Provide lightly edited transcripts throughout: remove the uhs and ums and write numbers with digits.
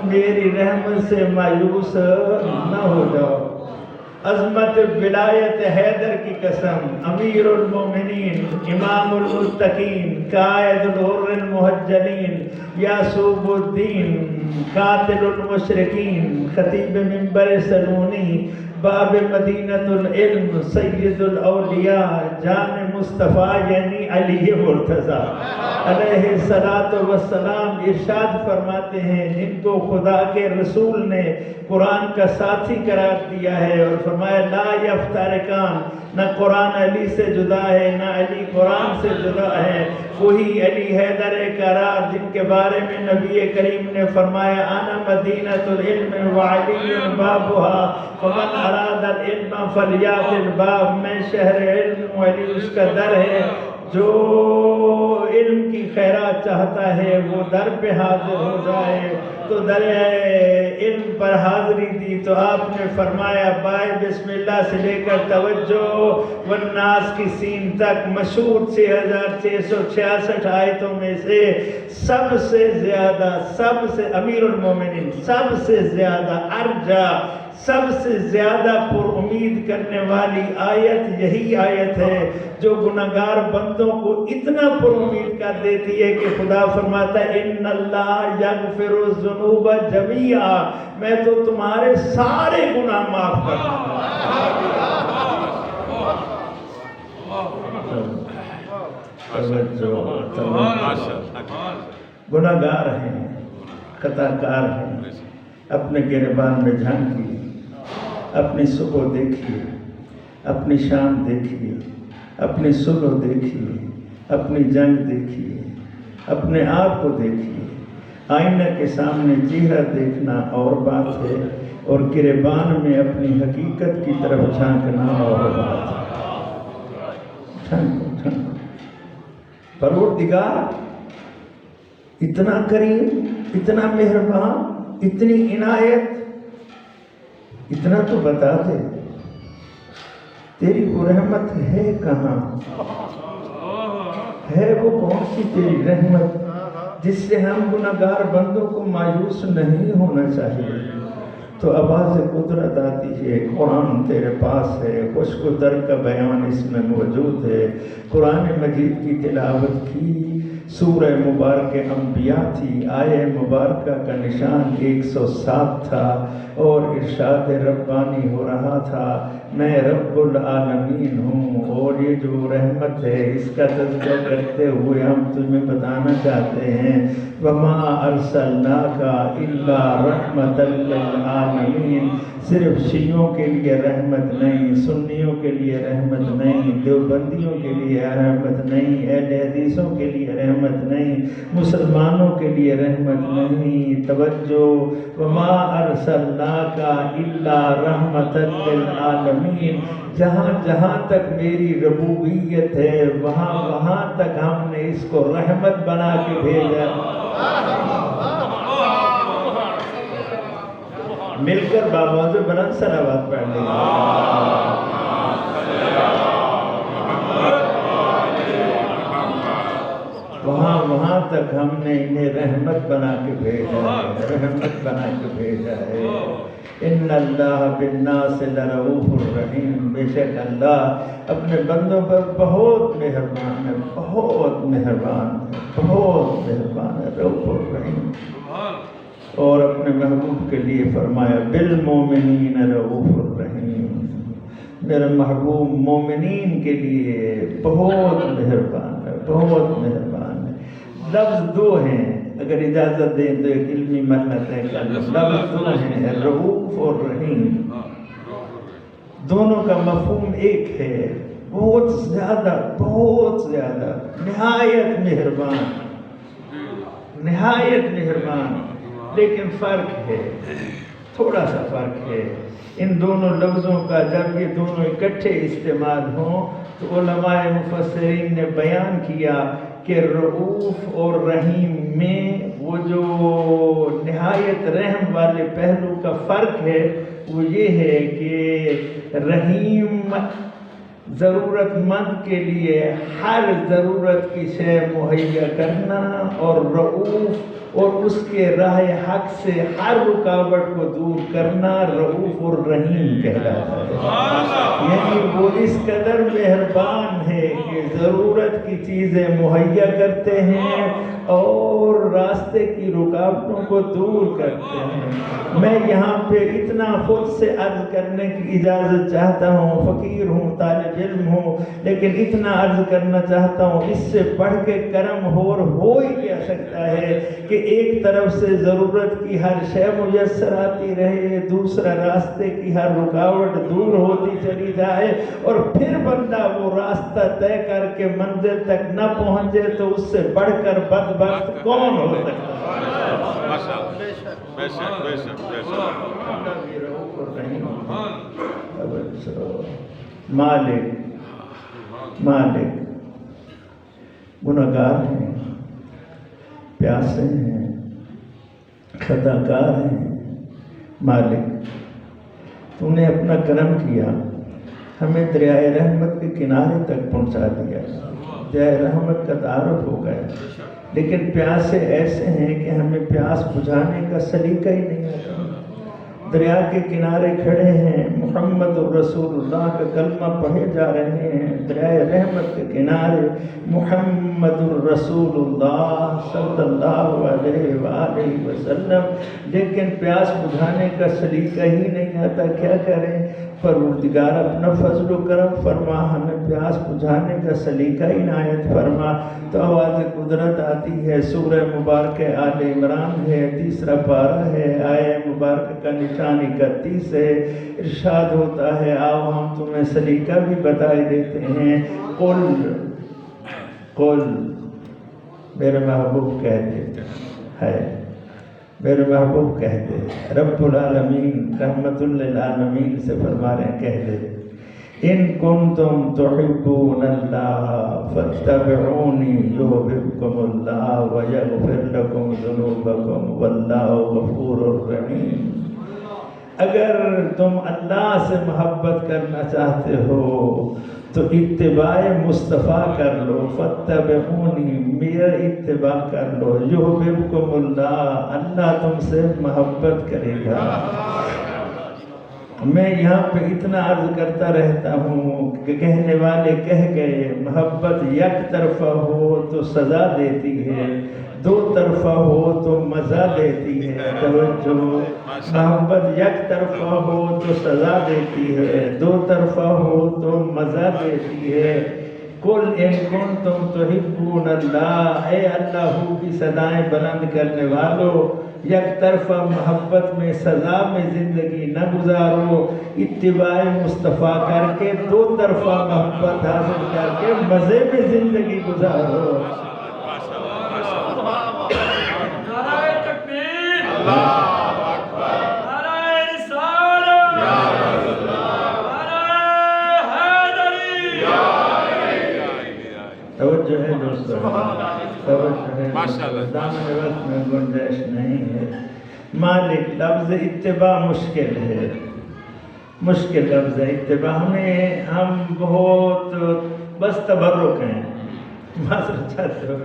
میری رحمت سے مایوس نہ ہو جاؤ۔ عظمت ولایت حیدر کی قسم، امیر المومنین، امام المتقین، قائد الغر المحجلین، یعصوب الدین، قاتل المشرکین، خطیب منبر سلونی، باب مدینۃ العلم، سید الاولیاء، جان مصطفیٰ یعنی علی مرتضیٰ علیہ الصلاۃ والسلام ارشاد فرماتے ہیں جن کو خدا کے رسول نے قرآن کا ساتھی قرار دیا ہے اور فرمایا لا یفترقان، نہ قرآن علی سے جدا ہے نہ علی قرآن سے جدا ہے، وہی علی حیدر کرار جن کے بارے میں نبی کریم نے فرمایا انا مدینۃ العلم وعلی بابها فمن اراد العلم فلیات الباب، میں شہر علم ہوں، علی اس کا در ہے، جو علم کی خیرات چاہتا ہے وہ در پہ حاضر ہو جائے۔ تو در علم پر حاضری دی تو آپ نے فرمایا بائے بسم اللہ سے لے کر توجہ والناس کی سین تک مشہور 6666 آیتوں میں سے سب سے زیادہ، سب سے امیر المومنین، سب سے زیادہ ارجا، سب سے زیادہ پر امید کرنے والی آیت یہی آیت ہے جو گناہگار بندوں کو اتنا پر امید کر دیتی ہے کہ خدا فرماتا ہے ان اللہ یغفر الذنوب جمیعا، میں تو تمہارے سارے گناہ معاف کرتا ہوں۔ گناہگار ہیں، خطا کار ہیں، اپنے گریبان میں جھانکیے، اپنی صبح دیکھیے، اپنی شام دیکھیے، اپنی صلح دیکھیے، اپنی جنگ دیکھیے، اپنے آپ کو دیکھیے۔ آئینہ کے سامنے چہرہ دیکھنا اور بات ہے اور گریبان میں اپنی حقیقت کی طرف جھانکنا اور بات ہے۔ جھانکو جھانکو، پروردگار اتنا کریم، اتنا مہربان، اتنی عنایت، اتنا تو بتا دے تیری وہ رحمت ہے کہاں؟ ہے وہ کون سی تیری رحمت جس سے ہم گناہگار بندوں کو مایوس نہیں ہونا چاہیے؟ تو آواز قدرت آتی ہے، قرآن تیرے پاس ہے، خشک و تر کا بیان اس میں موجود ہے، قرآن مجید کی تلاوت کی، سورہ مبارک انبیاء تھی، آیہ مبارکہ کا نشان 107 تھا اور ارشاد ربانی ہو رہا تھا میں رب العالمین ہوں، اور یہ جو رحمت ہے اس کا تذکرہ کرتے ہوئے ہم تمہیں بتانا چاہتے ہیں وَمَا أَرْسَلْنَاكَ إِلَّا رَحْمَةً لِلْعَالَمِينَ، صرف شیعوں کے لیے رحمت نہیں، سنیوں کے لیے رحمت نہیں، دیوبندیوں کے لیے رحمت نہیں، اہل حدیثوں کے لیے رحمت نہیں، مسلمانوں کے لیے رحمت نہیں۔ توجہ، وَمَا أَرْسَلْنَاكَ إِلَّا رَحْمَةً لِلْعَالَمِينَ، جہاں جہاں تک میری ربوبیت ہے وہاں وہاں تک ہم نے اس کو رحمت بنا کے بھیجا۔ مل کر بابا سے بلند صلوات پڑھ لیں۔ وہاں تک ہم نے انہیں رحمت بنا کے بھیجا ہے، رحمت بنا کے بھیجا ہے۔ ان اللہ بالناس لرؤوف الرحیم، بے شک اللہ اپنے بندوں پر بہت مہربان ہے، بہت مہربان ہے، بہت مہربان ہے، رؤوف الرحیم۔ اور اپنے محبوب کے لیے فرمایا بالمومنین رؤوف الرحیم، میرا محبوب مومنین کے لیے بہت مہربان ہے، بہت مہربان ہے۔ لفظ دو ہیں، اگر اجازت دیں تو ایک علمی مطلب ہے، لفظ دو ہیں، رؤوف اور رحیم، دونوں کا مفہوم ایک ہے، بہت زیادہ، بہت زیادہ، نہایت مہربان، نہایت مہربان۔ لیکن فرق ہے، تھوڑا سا فرق ہے ان دونوں لفظوں کا۔ جب یہ دونوں اکٹھے استعمال ہوں تو علماء مفسرین نے بیان کیا کہ رؤوف اور رحیم میں وہ جو نہایت رحم والے پہلو کا فرق ہے وہ یہ ہے کہ رحیم ضرورت مند کے لیے ہر ضرورت کی شے مہیا کرنا، اور رؤوف اور اس کے راہ حق سے ہر رکاوٹ کو دور کرنا رؤوف الرحیم کہلاتا ہے۔ یعنی وہ اس قدر مہربان ہے کہ ضرورت کی چیزیں مہیا کرتے ہیں اور راستے کی رکاوٹوں کو دور کرتے ہیں۔ میں یہاں پہ اتنا خود سے عرض کرنے کی اجازت چاہتا ہوں، فقیر ہوں، طالب علم ہوں، لیکن اتنا عرض کرنا چاہتا ہوں، اس سے بڑھ کے کرم ہو ہی کیا سکتا ہے کہ ایک طرف سے ضرورت کی ہر شے میسر آتی رہے، دوسرا راستے کی ہر رکاوٹ دور ہوتی چلی جائے، اور پھر بندہ وہ راستہ طے کر کے منزل تک نہ پہنچے تو اس سے بڑھ کر بدبخت کون ہو سکتا ہے؟ مالک گناہگار ہیں، پیاسے ہیں، خطاکار ہیں۔ مالک تو نے اپنا کرم کیا، ہمیں دریائے رحمت کے کنارے تک پہنچا دیا، دریائے رحمت کا تعارف ہو گیا، لیکن پیاسے ایسے ہیں کہ ہمیں پیاس بجھانے کا سلیقہ ہی نہیں آتا۔ دریا کے کنارے کھڑے ہیں، محمد الرسول اللہ کا کلمہ پڑھے جا رہے ہیں، دریائے رحمت کے کنارے محمد الرسول اللہ صلی اللہ علیہ وآلہ وسلم، لیکن پیاس بجھانے کا سلیقہ ہی نہیں آتا۔ کیا کریں؟ پروردگار اپنا فضل و کرم فرما، ہمیں پیاس بجھانے کا سلیقہ عنایت فرما۔ تو آواز قدرت آتی ہے، سورہ مبارکہ آل عمران ہے، تیسرا پارہ ہے، آیہ مبارکہ کا نشان 31 ہے۔ ارشاد ہوتا ہے، آؤ ہم تمہیں سلیقہ بھی بتائے دیتے ہیں۔ قل میرے محبوب کہہ دے ہے، میرے محبوب کہہ دے، رب العالمین رحمت للعالمین سے فرما رہے ہیں، کہہ دے ان کنتم تحبون اللہ فاتبعونی یحببکم اللہ ویغفر لکم ذنوبکم واللہ غفور الرحیم۔ اگر تم اللہ سے محبت کرنا چاہتے ہو تو اتباع مصطفیٰ کر لو، فاتبعونی میرا اتباع کر لو، یحببکم اللہ اللہ تم سے محبت کرے گا۔ میں یہاں پہ اتنا عرض کرتا رہتا ہوں کہ کہنے والے کہہ گئے، محبت یک طرفہ ہو تو سزا دیتی ہے، دو طرفہ ہو تو مزہ دیتی ہے۔ توجہ، محبت یک طرفہ ہو تو سزا دیتی ہے، دو طرفہ ہو تو مزہ دیتی ہے۔ قل ان کنتم تحبون اللہ، اے اللہ کی صدائیں بلند کرنے والوں، یک طرفہ محبت میں سزا میں زندگی نہ گزارو، اتباع مصطفیٰ کر کے دو طرفہ محبت حاصل کر کے مزے میں زندگی گزارو۔ توجہ ہے دوستو، توجہ ہے، دامن وقت میں گنجائش نہیں ہے۔ مالک لفظ اتباع مشکل ہے، مشکل لفظ ہے اتباع۔ ہم بہت بس تبرک ہیں، معذرت چاہتے ہو،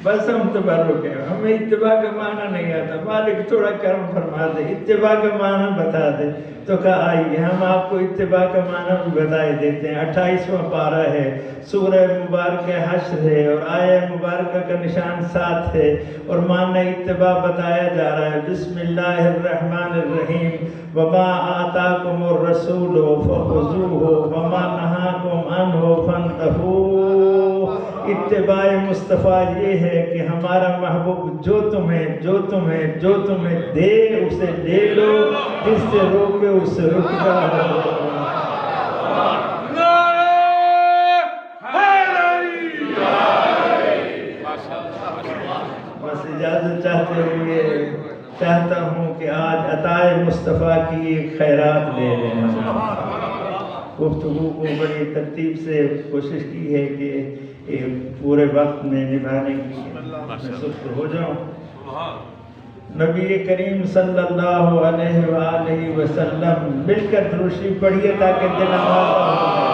بس ہم تبرک ہیں، ہمیں اتباع کا معنی نہیں آتا۔ مالک تھوڑا کرم فرما دے، اتباع کا معنی بتا دے۔ تو کہا آئیے ہم آپ کو اتباع کا معنی بھی بتائے دیتے ہیں۔ 28واں پارہ ہے، سورہ مبارکہ حشر ہے، اور آیہ مبارکہ کا نشان 7 ہے، اور معنی اتباع بتایا جا رہا ہے۔ بسم اللہ الرحمن الرحیم، وما آتاکم الرسول فخذوہ وما نہاکم عنہ فانتہوا۔ اتباع مصطفیٰ یہ ہے کہ ہمارا محبوب جو تمہیں دے اسے لے لو، جس سے روکے اس سے رک جاؤ۔ بس اجازت چاہتے ہوئے چاہتا ہوں کہ آج عطائے مصطفیٰ کی ایک خیرات لے لیں۔ گفتگو کو بڑی ترتیب سے کوشش کی ہے کہ پورے وقت میں نبھانے کی میں سست ہو جاؤں۔ نبی کریم صلی اللہ علیہ وآلہ وسلم مل کر دروشی پڑھیے تاکہ دل آمادہ ہو جائے۔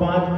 5